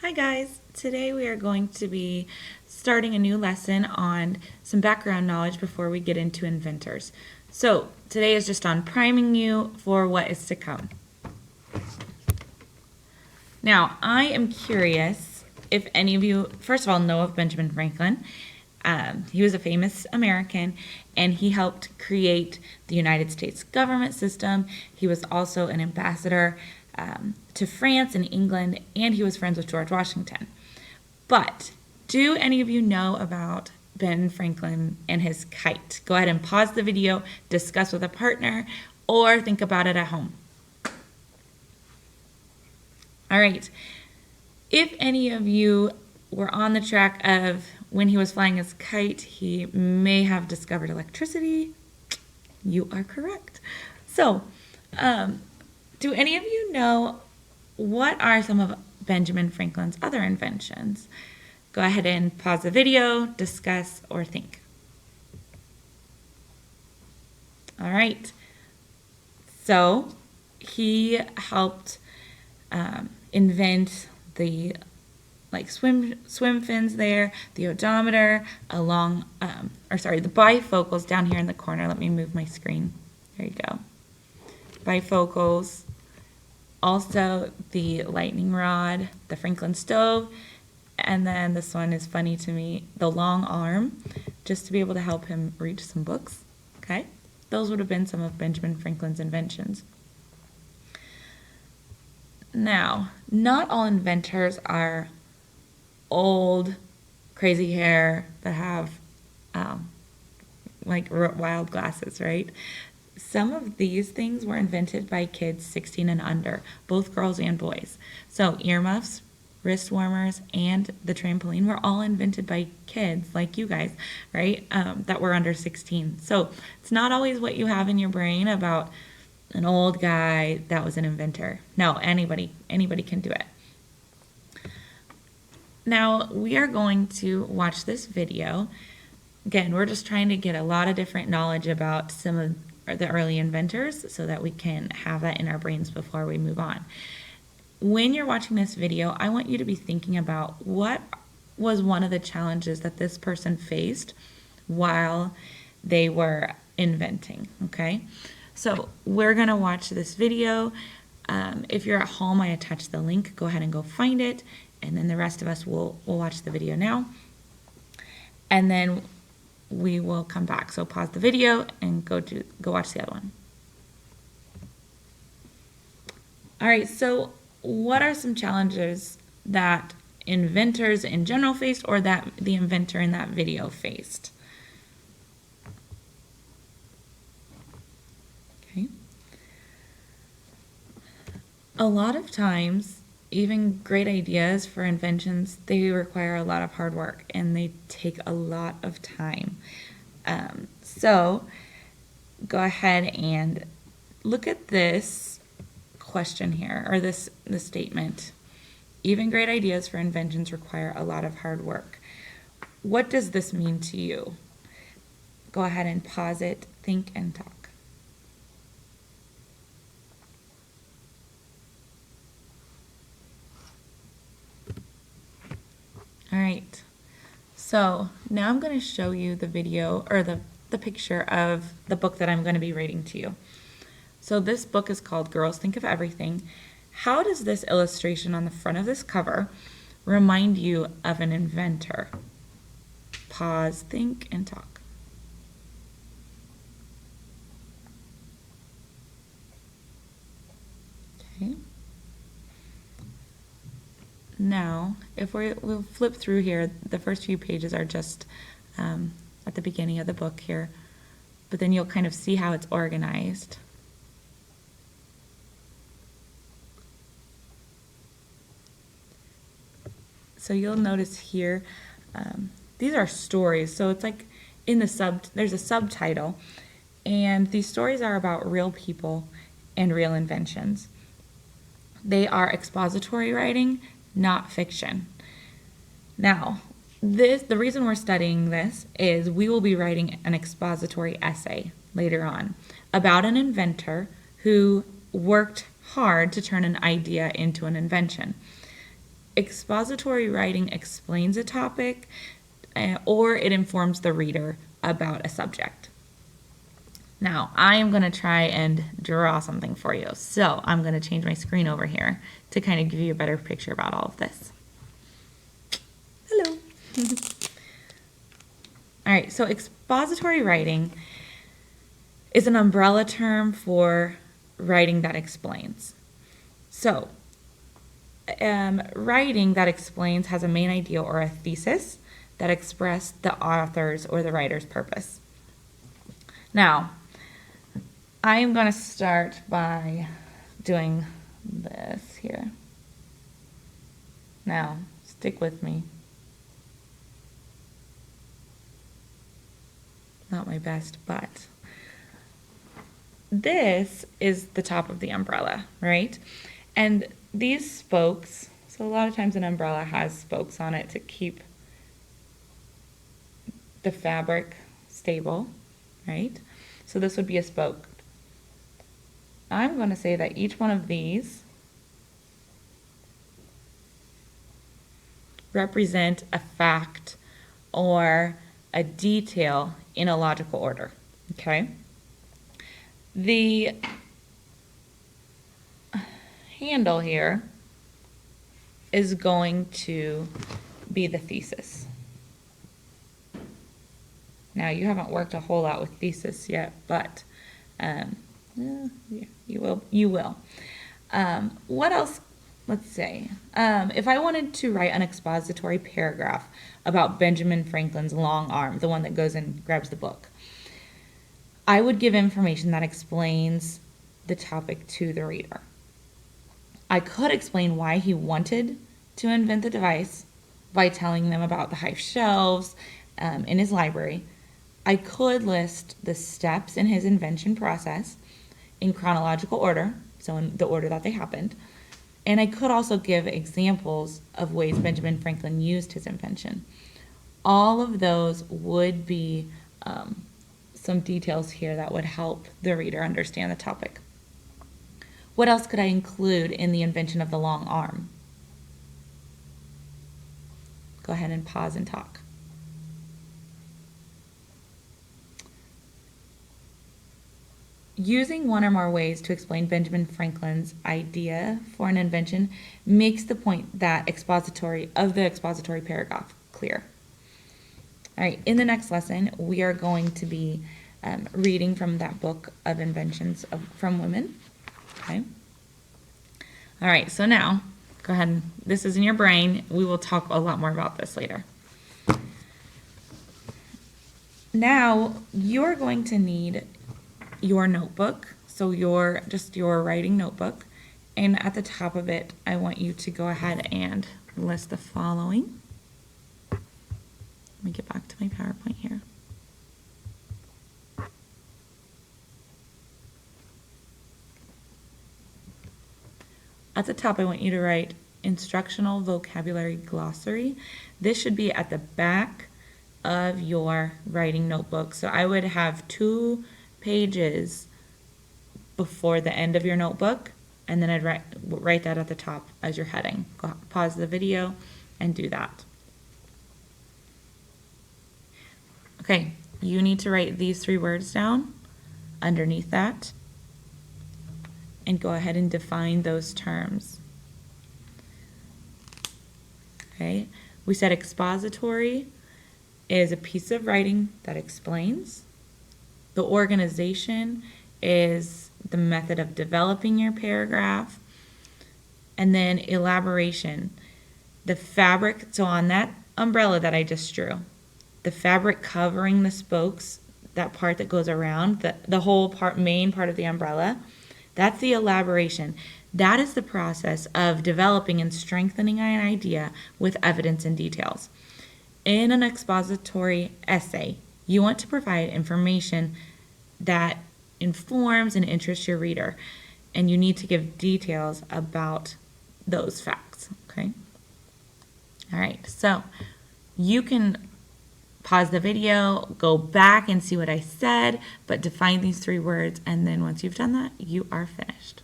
Hi guys, today we are going to be starting a new lesson on some background knowledge before we get into inventors. So today is just on priming you for what is to come. Now I am curious if any of you, first of all, know of Benjamin Franklin. He was a famous American and he helped create the United States government system. He was also an ambassador to France and England, and he was friends with George Washington. But do any of you know about Ben Franklin and his kite? Go ahead and pause the video, discuss with a partner, or think about it at home. All right. If any of you were on the track of when he was flying his kite, he may have discovered electricity. You are correct. So, do any of you know what are some of Benjamin Franklin's other inventions? Go ahead and pause the video, discuss, or think. All right. So, he helped invent the swim fins there, the odometer, the bifocals down here in the corner. Let me move my screen. There you go. Bifocals. Also the lightning rod, the Franklin stove, and then this one is funny to me, the long arm, just to be able to help him reach some books. Okay? Those would have been some of Benjamin Franklin's inventions. Now, not all inventors are old, crazy hair that have wild glasses, right? Some of these things were invented by kids 16 and under, both girls and boys. So earmuffs, wrist warmers, and the trampoline were all invented by kids like you guys, right? That were under 16. So it's not always what you have in your brain about an old guy that was an inventor. No, anybody can do it. Now we are going to watch this video. Again, we're just trying to get a lot of different knowledge about some of the early inventors so that we can have that in our brains before we move on. When you're watching this video, I want you to be thinking about what was one of the challenges that this person faced while they were inventing, okay? So we're gonna watch this video. If you're at home, I attached the link. Go ahead and go find it, and then the rest of us will watch the video now. And then we will come back. So pause the video and go watch the other one. All right, so what are some challenges that inventors in general faced or that the inventor in that video faced? Okay. A lot of times, even great ideas for inventions, they require a lot of hard work and they take a lot of time. So go ahead and look at this question here, or this statement. Even great ideas for inventions require a lot of hard work. What does this mean to you? Go ahead and pause it, think, and talk. All right, so now I'm going to show you the video or the picture of the book that I'm going to be reading to you. So this book is called Girls Think of Everything. How does this illustration on the front of this cover remind you of an inventor? Pause, think, and talk. Okay. Now, if we'll flip through here, the first few pages are just at the beginning of the book here, but then you'll kind of see how it's organized. So you'll notice here, these are stories. So it's like in there's a subtitle, and these stories are about real people and real inventions. They are expository writing, not fiction. Now, the reason we're studying this is we will be writing an expository essay later on about an inventor who worked hard to turn an idea into an invention. expository writing explains a topic, or it informs the reader about a subject. Now, I am going to try and draw something for you. So I'm going to change my screen over here to kind of give you a better picture about all of this. Hello. All right, so expository writing is an umbrella term for writing that explains. So, writing that explains has a main idea or a thesis that express the author's or the writer's purpose. Now, I am going to start by doing this here. Now, stick with me. Not my best, but this is the top of the umbrella, right? And these spokes, so a lot of times an umbrella has spokes on it to keep the fabric stable, right? So this would be a spoke. I'm going to say that each one of these represent a fact or a detail in a logical order, okay? The handle here is going to be the thesis. Now, you haven't worked a whole lot with thesis yet, but you will. What else? Let's say, if I wanted to write an expository paragraph about Benjamin Franklin's long arm, the one that goes and grabs the book, I would give information that explains the topic to the reader. I could explain why he wanted to invent the device by telling them about the high shelves in his library. I could list the steps in his invention process in chronological order, so in the order that they happened. And I could also give examples of ways Benjamin Franklin used his invention. All of those would be some details here that would help the reader understand the topic. What else could I include in the invention of the long arm? Go ahead and pause and talk. Using one or more ways to explain Benjamin Franklin's idea for an invention makes the point that the expository paragraph clear. All right, in the next lesson, we are going to be reading from that book of inventions from women. Okay. All right, so now, go ahead and, this is in your brain. We will talk a lot more about this later. Now, you're going to need your notebook, so your writing notebook, and at the top of it, I want you to go ahead and list the following. Let me get back to my PowerPoint here. At the top, I want you to write instructional vocabulary glossary. This should be at the back of your writing notebook. So I would have 2 pages before the end of your notebook, and then I'd write that at the top as your heading. Go pause the video and do that. Okay, you need to write these 3 words down underneath that and go ahead and define those terms. Okay, we said expository is a piece of writing that explains. The organization is the method of developing your paragraph. And then elaboration, the fabric, so on that umbrella that I just drew, the fabric covering the spokes, that part that goes around, the whole main part of the umbrella, that's the elaboration. That is the process of developing and strengthening an idea with evidence and details. In an expository essay, you want to provide information that informs and interests your reader, and you need to give details about those facts, okay? All right, so you can pause the video, go back and see what I said, but define these 3 words, and then once you've done that, you are finished.